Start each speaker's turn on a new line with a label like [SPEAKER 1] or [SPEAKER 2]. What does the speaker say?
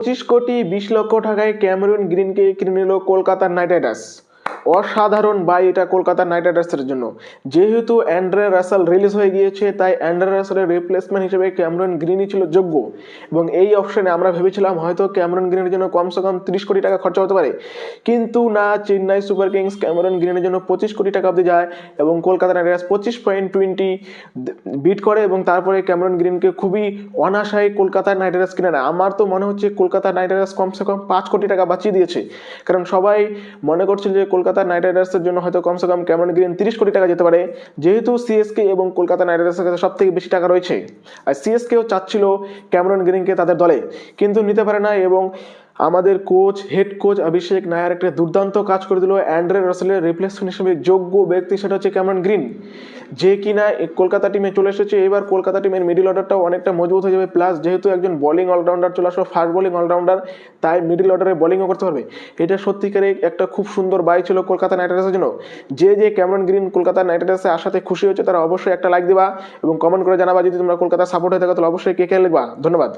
[SPEAKER 1] 25 কোটি 20 লক্ষ টাকায় ক্যামেরন গ্রিনকে কিনে নিল কলকাতা নাইট রাইডার্স। অসাধারণ বাই এটা কলকাতা নাইট রাইডার্সের জন্য। যেহেতু অ্যান্ড্রে রাসেল রিলিজ হয়ে গিয়েছে, তাই অ্যান্ড্রে রাসেলের রিপ্লেসমেন্ট হিসেবে ক্যামেরন গ্রিনই ছিল যোগ্য। এবং এই অপশনে আমরা ভেবেছিলাম হয়তো ক্যামেরন গ্রিনের জন্য কমসে কম 30 কোটি টাকা খরচা হতে পারে, কিন্তু না, চেন্নাই সুপার কিংস ক্যামেরন গ্রিনের জন্য 25 কোটি টাকা অব্দি যায় এবং কলকাতা নাইট রাইডার্স 25.20 বিট করে এবং তারপরে ক্যামেরন গ্রিনকে খুবই অনাশায় কলকাতা নাইট রাইডার্স কিনে নেয়। আমার তো মনে হচ্ছে কলকাতা নাইট রাইডার্স কমসে কম 5 কোটি টাকা বাঁচিয়ে দিয়েছে, কারণ সবাই মনে করছিল যে কলকাতা নাইট রাইডার্সের জন্য হয়তো কমসে কম ক্যামেরন গ্রিন 30 কোটি টাকা যেতে পারে, যেহেতু সিএসকে এবং কলকাতা নাইট রাইডার্সের কাছে সব থেকে বেশি টাকা রয়েছে। আর সিএসকেও চাচ্ছিল ক্যামেরন গ্রিনকে তাদের দলে, কিন্তু নিতে পারে না। এবং আমাদের হেড কোচ অভিষেক নায়ার একটা দুর্দান্ত কাজ করে দিল। অ্যান্ড্রে রাসেলের রিপ্লেসমেন্ট হিসেবে যোগ্য ব্যক্তি সেটা হচ্ছে ক্যামেরন গ্রিন, যে কিনা কলকাতা টিমে চলে এসেছে। এবার কলকাতা টিমের মিডল অর্ডারটাও অনেকটা মজবুত হয়ে যাবে, প্লাস যেহেতু একজন বোলিং অলরাউন্ডার চলে আসবে, ফাস্ট বোলিং অলরাউন্ডার, তাই মিডল অর্ডারে বোলিংও করতে পারবে। এটা সত্যিকারের একটা খুব সুন্দর বাই ছিল কলকাতা নাইট রাইডার্সের জন্য। যে ক্যামেরন গ্রিন কলকাতা নাইট রাইডার্সে আসাতে খুশি হচ্ছে, তারা অবশ্যই একটা লাইক দিবা এবং কমেন্ট করে জানাবা। যদি তোমরা কলকাতা সাপোর্ট হয়ে থাকো তাহলে অবশ্যই কে লিখবা। ধন্যবাদ।